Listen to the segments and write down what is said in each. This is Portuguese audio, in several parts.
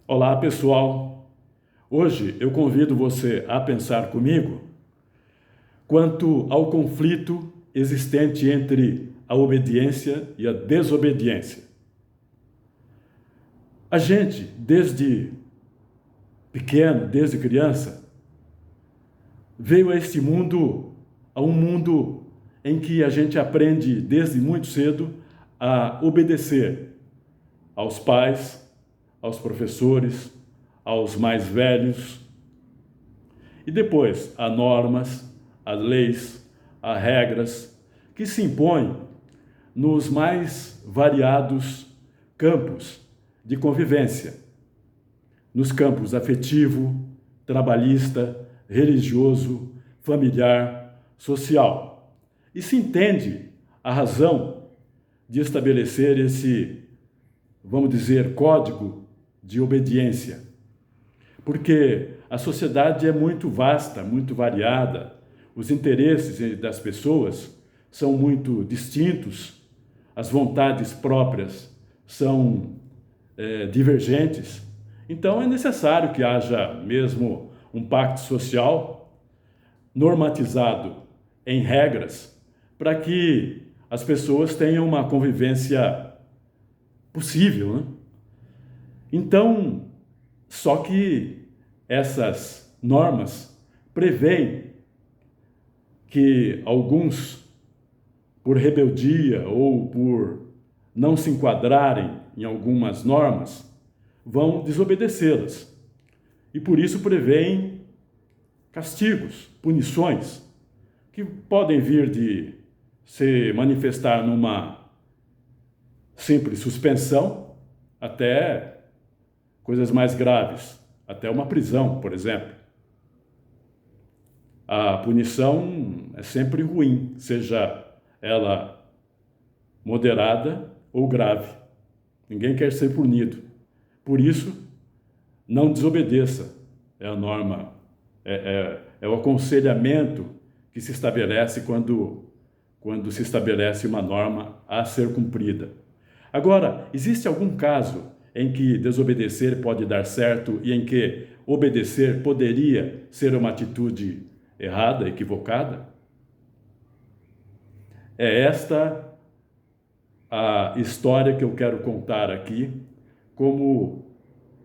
Olá, pessoal! Hoje eu convido você a pensar comigo quanto ao conflito existente entre a obediência e a desobediência. A gente, desde pequeno, desde criança, veio a este mundo, a um mundo em que a gente aprende desde muito cedo a obedecer aos pais, aos professores, aos mais velhos, e depois a normas, a leis, a regras que se impõem nos mais variados campos de convivência, nos campos afetivo, trabalhista, religioso, familiar, social. E se entende a razão de estabelecer esse, vamos dizer, código de obediência. Porque a sociedade é muito vasta, muito variada, os interesses das pessoas são muito distintos, as vontades próprias são divergentes. Então é necessário que haja mesmo um pacto social normatizado em regras para que as pessoas tenham uma convivência possível, né? Então, só que essas normas prevêem que alguns, por rebeldia ou por não se enquadrarem em algumas normas, vão desobedecê-las. E por isso prevêem castigos, punições, que podem vir de se manifestar numa simples suspensão até coisas mais graves, até uma prisão, por exemplo. A punição é sempre ruim, seja ela moderada ou grave. Ninguém quer ser punido. Por isso, não desobedeça. É a norma, é o aconselhamento que se estabelece quando se estabelece uma norma a ser cumprida. Agora, existe algum caso em que desobedecer pode dar certo e em que obedecer poderia ser uma atitude errada, equivocada? É esta a história que eu quero contar aqui como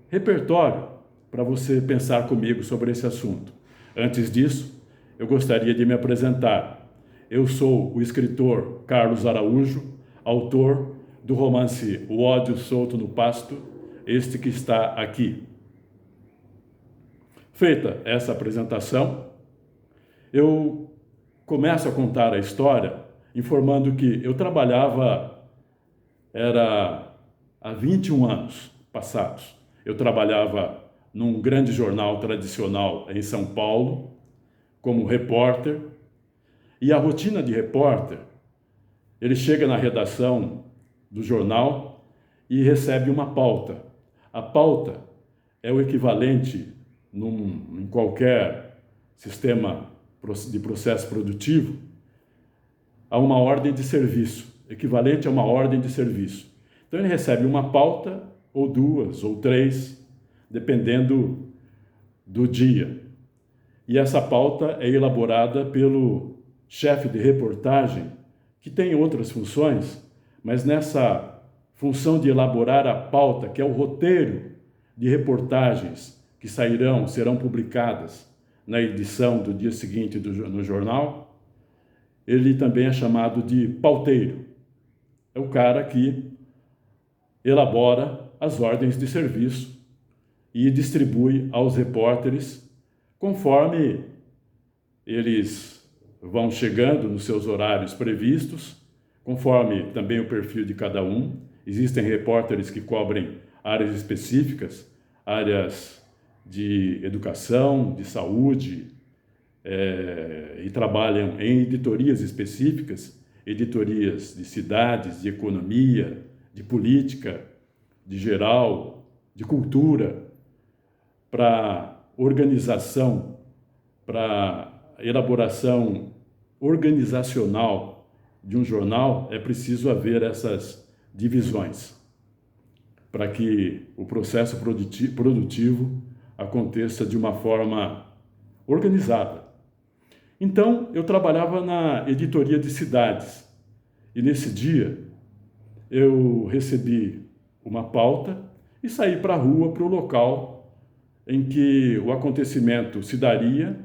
repertório para você pensar comigo sobre esse assunto. Antes disso, eu gostaria de me apresentar. Eu sou o escritor Carlos Araújo, autor do romance O Ódio Solto no Pasto, este que está aqui. Feita essa apresentação, eu começo a contar a história informando que eu trabalhava, há 21 anos passados. Eu trabalhava num grande jornal tradicional em São Paulo, como repórter, e a rotina de repórter, ele chega na redação do jornal e recebe uma pauta. A pauta é o equivalente, em qualquer sistema de processo produtivo, a uma ordem de serviço, equivalente a uma ordem de serviço. Então ele recebe uma pauta, ou duas, ou três, dependendo do dia. E essa pauta é elaborada pelo chefe de reportagem, que tem outras funções, mas nessa função de elaborar a pauta, que é o roteiro de reportagens que serão publicadas na edição do dia seguinte no jornal, ele também é chamado de pauteiro. É o cara que elabora as ordens de serviço e distribui aos repórteres conforme eles vão chegando nos seus horários previstos, conforme também o perfil de cada um. Existem repórteres que cobrem áreas específicas, áreas de educação, de saúde, e trabalham em editorias específicas, editorias de cidades, de economia, de política, de geral, de cultura, para organização, para elaboração organizacional de um jornal, é preciso haver essas divisões. para que o processo produtivo aconteça de uma forma organizada. Então, eu trabalhava na editoria de cidades e nesse dia eu recebi uma pauta e saí para a rua, para o local em que o acontecimento se daria,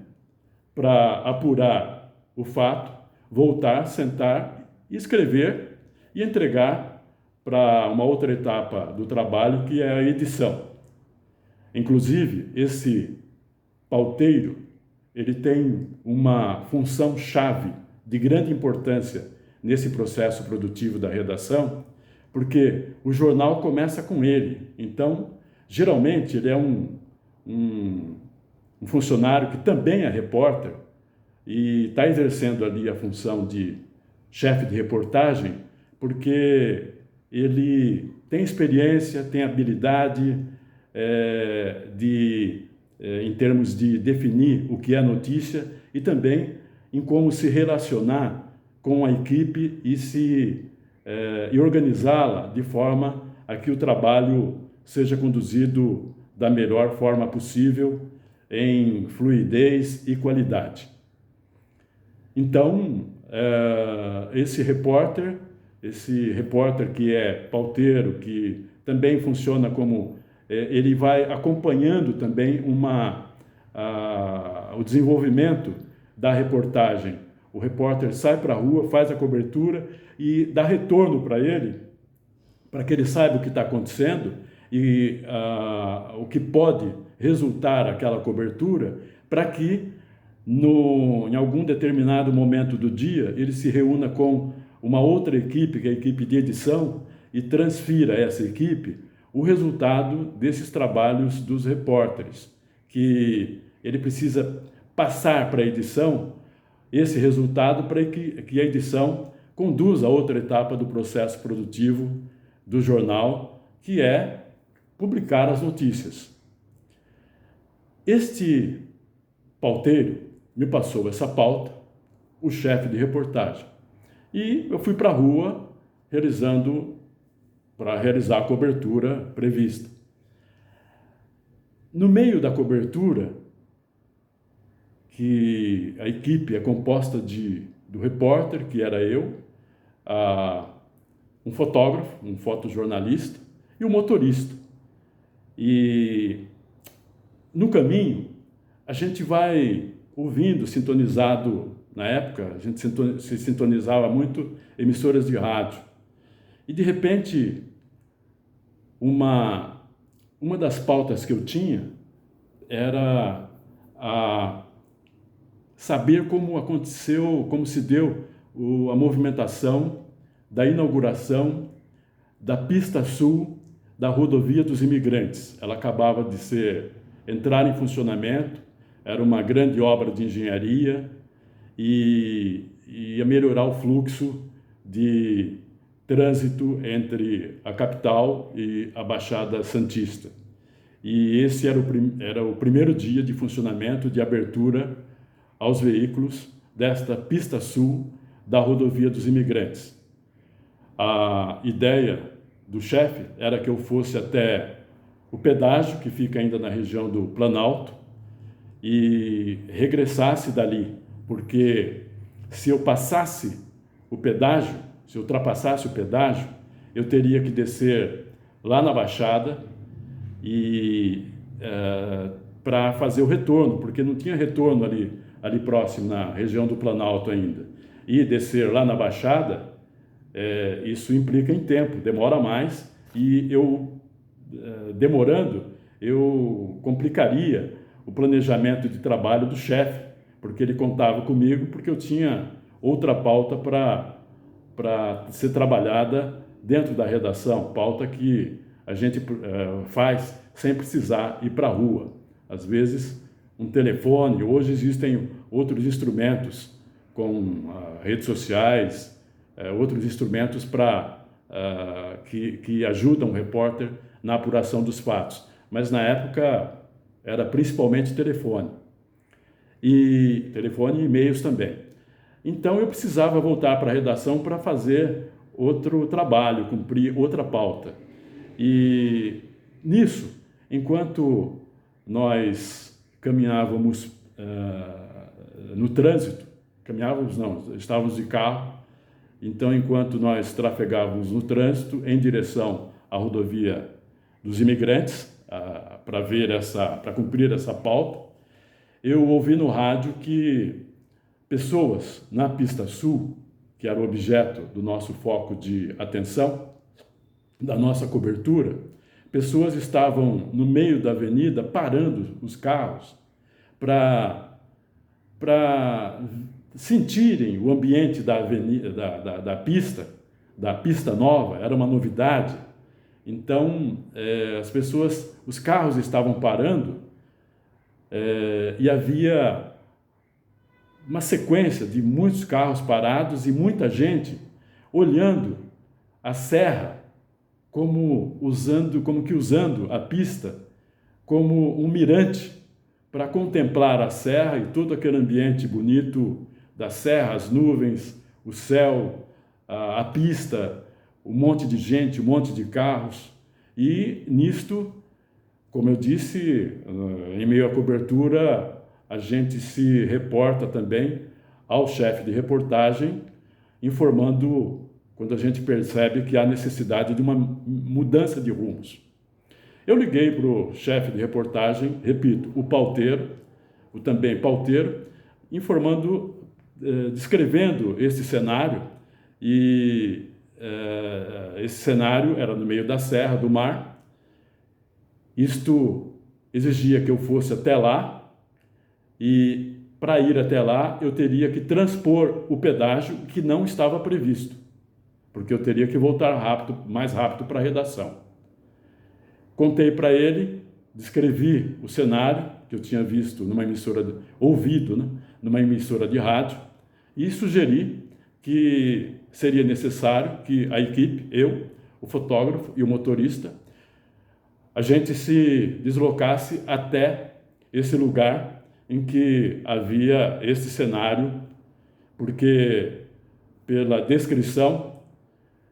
para apurar o fato, voltar, sentar, escrever e entregar para uma outra etapa do trabalho, que é a edição. Inclusive, esse pauteiro, ele tem uma função chave de grande importância nesse processo produtivo da redação, porque o jornal começa com ele. Então, geralmente, ele é um funcionário que também é repórter e está exercendo ali a função de chefe de reportagem, porque ele tem experiência, tem habilidade em termos de definir o que é notícia e também em como se relacionar com a equipe e organizá-la de forma a que o trabalho seja conduzido da melhor forma possível, em fluidez e qualidade. Então, esse repórter que é pauteiro, que também funciona como... ele vai acompanhando também o desenvolvimento da reportagem. O repórter sai para a rua, faz a cobertura e dá retorno para ele, para que ele saiba o que está acontecendo e o que pode resultar aquela cobertura, para que em algum determinado momento do dia ele se reúna com uma outra equipe, que é a equipe de edição, e transfira a essa equipe o resultado desses trabalhos dos repórteres, que ele precisa passar para a edição esse resultado para que a edição conduza a outra etapa do processo produtivo do jornal, que é publicar as notícias. Este pauteiro me passou essa pauta, o chefe de reportagem, e eu fui para a rua para realizar a cobertura prevista. No meio da cobertura, que a equipe é composta do repórter, que era eu, um fotógrafo, um fotojornalista e um motorista. E no caminho, a gente vai ouvindo, sintonizado, na época, a gente se sintonizava muito emissoras de rádio. E, de repente, uma das pautas que eu tinha era saber como aconteceu, como se deu a movimentação da inauguração da pista sul da rodovia dos imigrantes. Ela acabava de entrar em funcionamento, era uma grande obra de engenharia e ia melhorar o fluxo de trânsito entre a capital e a Baixada Santista. E esse era o primeiro dia de funcionamento, de abertura aos veículos desta pista sul da rodovia dos imigrantes. A ideia do chefe era que eu fosse até o pedágio, que fica ainda na região do Planalto, e regressasse dali, porque se eu passasse o pedágio, se eu ultrapassasse o pedágio, eu teria que descer lá na Baixada para fazer o retorno, porque não tinha retorno ali próximo, na região do Planalto ainda. E descer lá na Baixada, isso implica em tempo, demora mais, e demorando, eu complicaria o planejamento de trabalho do chefe, porque ele contava comigo, porque eu tinha outra pauta para ser trabalhada dentro da redação, pauta que a gente faz sem precisar ir para a rua. Às vezes, um telefone, hoje existem outros instrumentos, com redes sociais, outros instrumentos que ajudam o repórter na apuração dos fatos. Mas, na época, era principalmente telefone e e-mails também. Então, eu precisava voltar para a redação para fazer outro trabalho, cumprir outra pauta. E nisso, enquanto nós caminhávamos no trânsito, caminhávamos não, estávamos de carro, então enquanto nós trafegávamos no trânsito em direção à rodovia dos imigrantes, para cumprir essa pauta, eu ouvi no rádio que pessoas na pista sul, que era o objeto do nosso foco de atenção, da nossa cobertura, pessoas estavam no meio da avenida parando os carros para sentirem o ambiente da avenida, da pista nova, era uma novidade. Então, as pessoas, os carros estavam parando e havia uma sequência de muitos carros parados e muita gente olhando a serra como que usando a pista como um mirante para contemplar a serra e todo aquele ambiente bonito da serra, as nuvens, o céu, a pista, um monte de gente, um monte de carros. E nisto, como eu disse, em meio à cobertura, a gente se reporta também ao chefe de reportagem, informando quando a gente percebe que há necessidade de uma mudança de rumos. Eu liguei para o chefe de reportagem, repito, o também pauteiro, informando, descrevendo esse cenário, e esse cenário era no meio da serra, do mar. Isto exigia que eu fosse até lá, e para ir até lá eu teria que transpor o pedágio que não estava previsto, porque eu teria que voltar mais rápido para a redação. Contei para ele, descrevi o cenário que eu tinha visto ouvido, né, numa emissora de rádio, e sugeri que seria necessário que a equipe, eu, o fotógrafo e o motorista, a gente se deslocasse até esse lugar em que havia esse cenário, porque pela descrição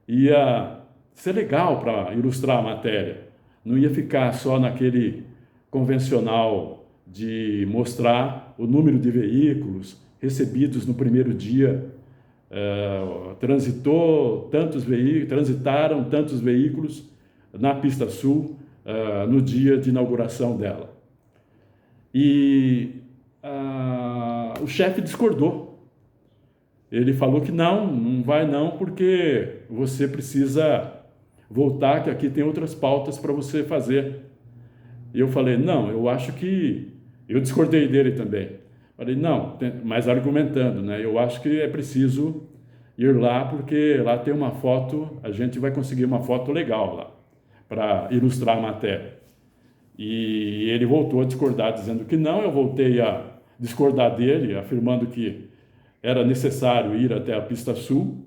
ia ser legal para ilustrar a matéria. Não ia ficar só naquele convencional de mostrar o número de veículos recebidos no primeiro dia. Transitaram tantos veículos na pista sul no dia de inauguração dela. E o chefe discordou. Ele falou que não vai não, porque você precisa voltar, que aqui tem outras pautas para você fazer. E eu falei, não, eu acho que... Eu discordei dele também. Falei, não, mas argumentando, né? Eu acho que é preciso ir lá, porque lá tem uma foto, a gente vai conseguir uma foto legal lá, para ilustrar a matéria. E ele voltou a discordar, dizendo que não. Eu voltei a discordar dele, afirmando que era necessário ir até a pista sul,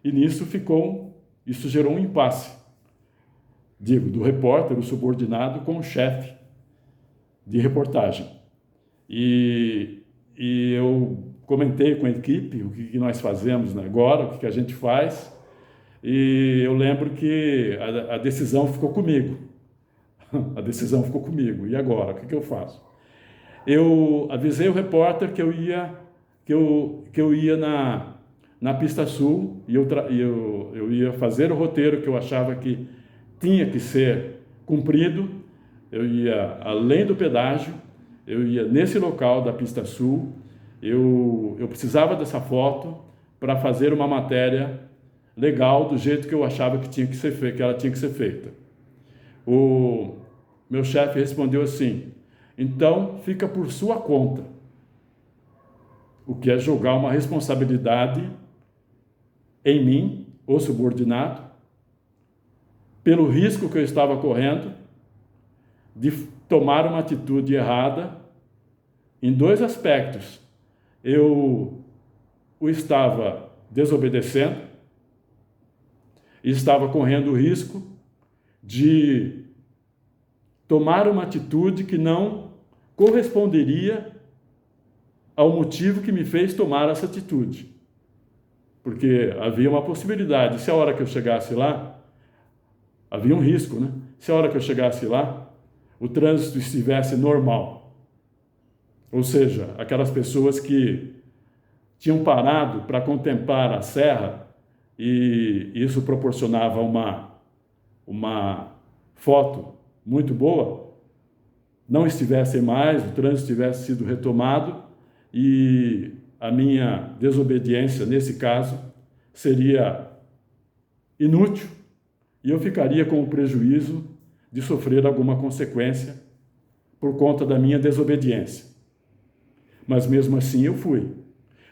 e nisso isso gerou um impasse, do repórter, o subordinado, com o chefe de reportagem. E eu comentei com a equipe o que nós fazemos agora, o que a gente faz, e eu lembro que a decisão ficou comigo. A decisão ficou comigo. E agora? O que eu faço? Eu avisei o repórter que eu ia na pista sul, e eu ia fazer o roteiro que eu achava que tinha que ser cumprido. Eu ia além do pedágio, eu ia nesse local da pista sul, eu precisava dessa foto para fazer uma matéria legal do jeito que eu achava que ela tinha que ser feita. O meu chefe respondeu assim: então fica por sua conta, o que é jogar uma responsabilidade em mim, o subordinado, pelo risco que eu estava correndo de tomar uma atitude errada em dois aspectos. Eu o estava desobedecendo e estava correndo o risco de tomar uma atitude que não corresponderia ao motivo que me fez tomar essa atitude. Porque havia uma possibilidade, se a hora que eu chegasse lá, havia um risco, né? Se a hora que eu chegasse lá, o trânsito estivesse normal. Ou seja, aquelas pessoas que tinham parado para contemplar a serra e isso proporcionava uma foto muito boa, não estivessem mais, o trânsito tivesse sido retomado e a minha desobediência, nesse caso, seria inútil e eu ficaria com o prejuízo de sofrer alguma consequência por conta da minha desobediência. Mas mesmo assim eu fui.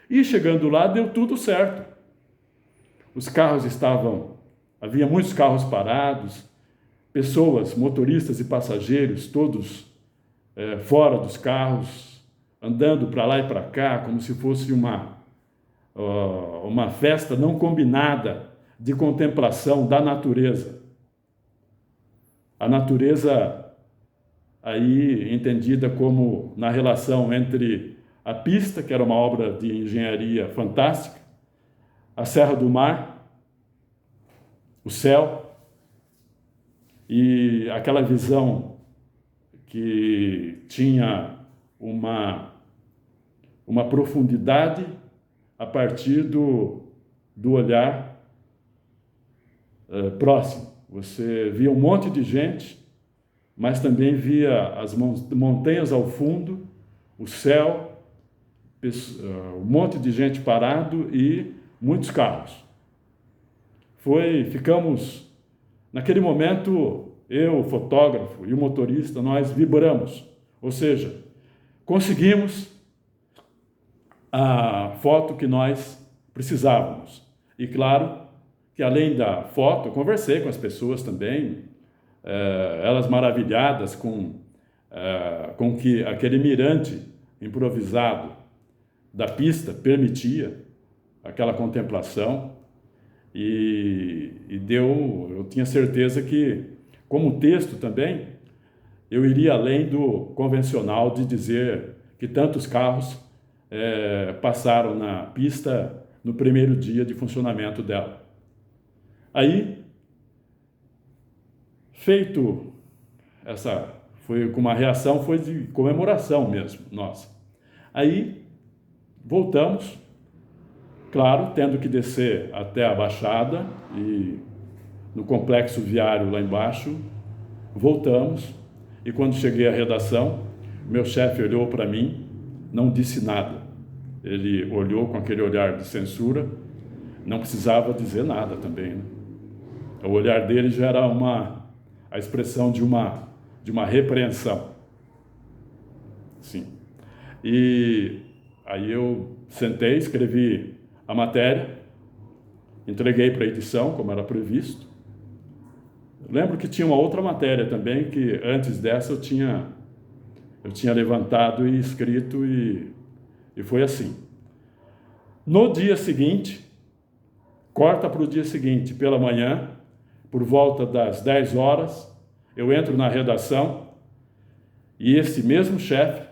E chegando lá deu tudo certo. Os carros havia muitos carros parados, pessoas, motoristas e passageiros, todos fora dos carros, andando para lá e para cá, como se fosse uma festa não combinada de contemplação da natureza. A natureza aí entendida como na relação entre a pista, que era uma obra de engenharia fantástica, a Serra do Mar, o céu e aquela visão que tinha uma profundidade a partir do olhar próximo. Você via um monte de gente, mas também via as montanhas ao fundo, o céu, um monte de gente parado e muitos carros. Ficamos, naquele momento, eu, o fotógrafo e o motorista, nós vibramos, ou seja, conseguimos a foto que nós precisávamos. E claro que além da foto, eu conversei com as pessoas também, elas maravilhadas com que aquele mirante improvisado da pista permitia aquela contemplação e eu tinha certeza que, como texto também, eu iria além do convencional de dizer que tantos carros passaram na pista no primeiro dia de funcionamento dela. Aí, feito foi com uma reação, foi de comemoração mesmo, nossa. Aí, voltamos, claro, tendo que descer até a Baixada e no complexo viário lá embaixo, voltamos e quando cheguei à redação, meu chefe olhou para mim, não disse nada. Ele olhou com aquele olhar de censura, não precisava dizer nada também, né? O olhar dele já era a expressão de uma repreensão. Sim. E aí eu sentei, escrevi a matéria, entreguei para a edição, como era previsto. Lembro que tinha uma outra matéria também, que antes dessa eu tinha levantado e escrito e foi assim. No dia seguinte, corta para o dia seguinte, pela manhã, por volta das 10 horas, eu entro na redação e esse mesmo chefe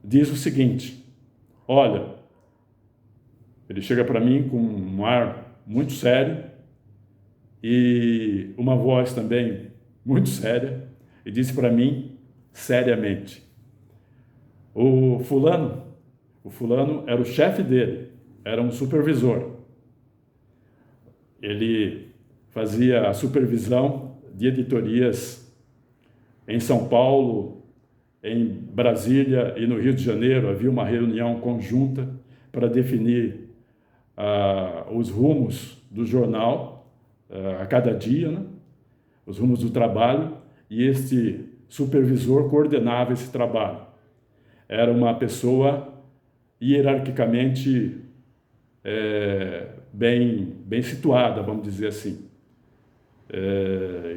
diz o seguinte: olha, ele chega para mim com um ar muito sério e uma voz também muito séria e disse para mim, seriamente, o fulano era o chefe dele, era um supervisor. Ele fazia a supervisão de editorias em São Paulo, em Brasília e no Rio de Janeiro. Havia uma reunião conjunta para definir os rumos do jornal a cada dia, né? Os rumos do trabalho, e este supervisor coordenava esse trabalho. Era uma pessoa hierarquicamente bem situada, vamos dizer assim.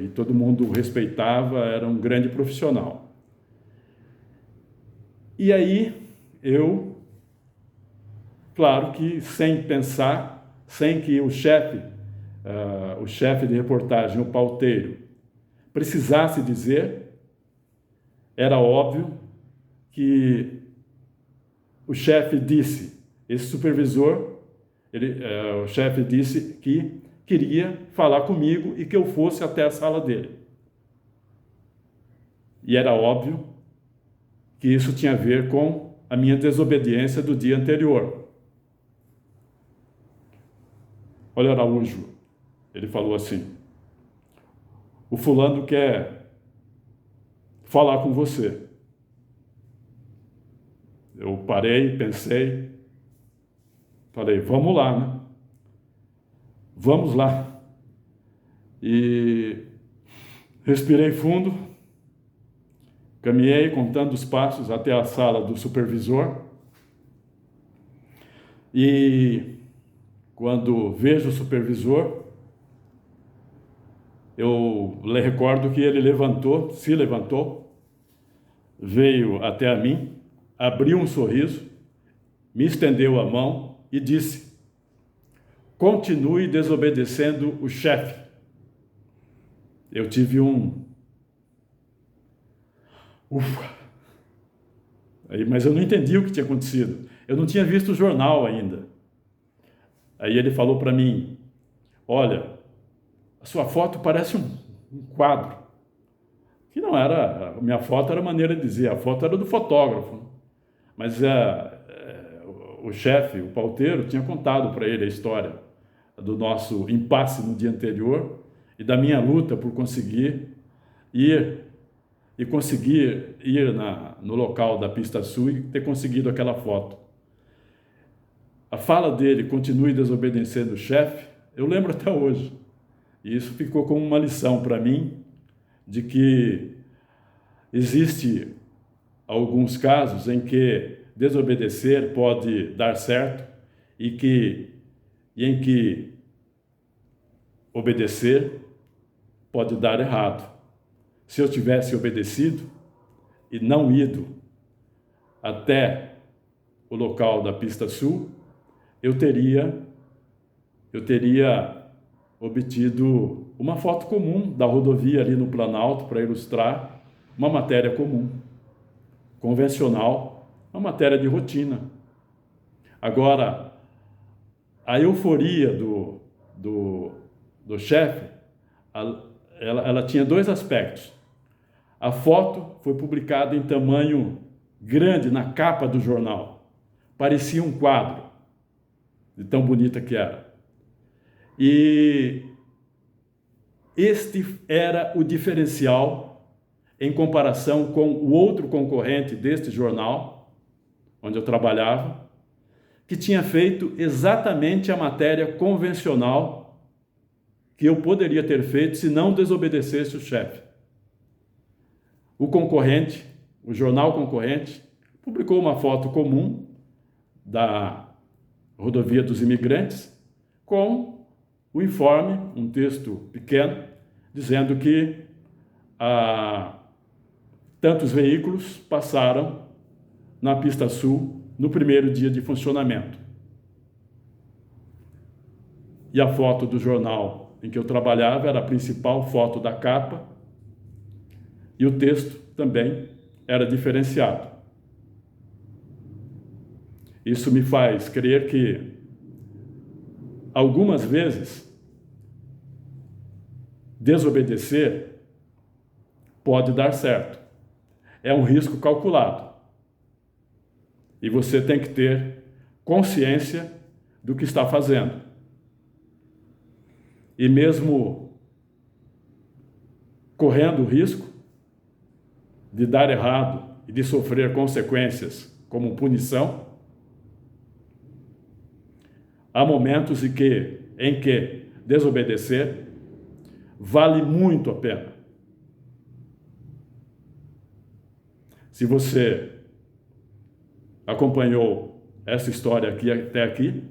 E todo mundo o respeitava, era um grande profissional. E aí eu, claro que sem pensar, sem que o chefe de reportagem, o pauteiro, precisasse dizer, era óbvio que o chefe disse, esse supervisor, o chefe disse que queria falar comigo e que eu fosse até a sala dele. E era óbvio que isso tinha a ver com a minha desobediência do dia anterior. Olha, Araújo, ele falou assim: o fulano quer falar com você. Eu parei, pensei, falei, vamos lá, né? Vamos lá. E respirei fundo, caminhei contando os passos até a sala do supervisor. E quando vejo o supervisor, eu lhe recordo que ele se levantou, veio até a mim, abriu um sorriso, me estendeu a mão e disse: continue desobedecendo o chefe. Eu tive ufa! Mas eu não entendi o que tinha acontecido. Eu não tinha visto o jornal ainda. Aí ele falou para mim: olha, a sua foto parece um quadro. Que não era, a minha foto era maneira de dizer, a foto era do fotógrafo. Mas o chefe, o pauteiro, tinha contado para ele a história do nosso impasse no dia anterior e da minha luta por conseguir ir no local da pista sul e ter conseguido aquela foto. A fala dele, continue desobedecendo o chefe, eu lembro até hoje. E isso ficou como uma lição para mim, de que existe alguns casos em que desobedecer pode dar certo e em que obedecer pode dar errado. Se eu tivesse obedecido e não ido até o local da pista sul, eu teria obtido uma foto comum da rodovia ali no Planalto para ilustrar uma matéria comum, convencional, uma matéria de rotina. Agora, a euforia do chefe, ela tinha dois aspectos. A foto foi publicada em tamanho grande na capa do jornal. Parecia um quadro, de tão bonita que era. E este era o diferencial em comparação com o outro concorrente deste jornal, onde eu trabalhava, que tinha feito exatamente a matéria convencional que eu poderia ter feito se não desobedecesse o chefe. O concorrente, o jornal concorrente, publicou uma foto comum da rodovia dos imigrantes com o informe, um texto pequeno, dizendo que tantos veículos passaram na pista sul no primeiro dia de funcionamento. E a foto do jornal em que eu trabalhava era a principal foto da capa e o texto também era diferenciado. Isso me faz crer que algumas vezes desobedecer pode dar certo. É um risco calculado. E você tem que ter consciência do que está fazendo. E mesmo correndo o risco de dar errado e de sofrer consequências como punição, há momentos em que desobedecer vale muito a pena. Se você acompanhou essa história aqui até aqui,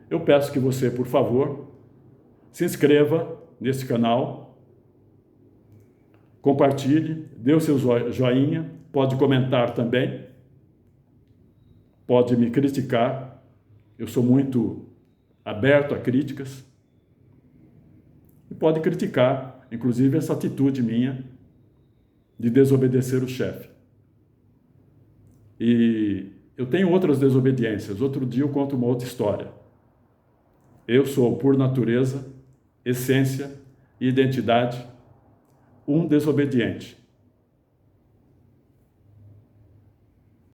eu peço que você, por favor, se inscreva nesse canal, compartilhe, dê o seu joinha, pode comentar também, pode me criticar, eu sou muito aberto a críticas, e pode criticar, inclusive, essa atitude minha de desobedecer o chefe. E eu tenho outras desobediências. Outro dia eu conto uma outra história. Eu sou, por natureza, essência e identidade, um desobediente.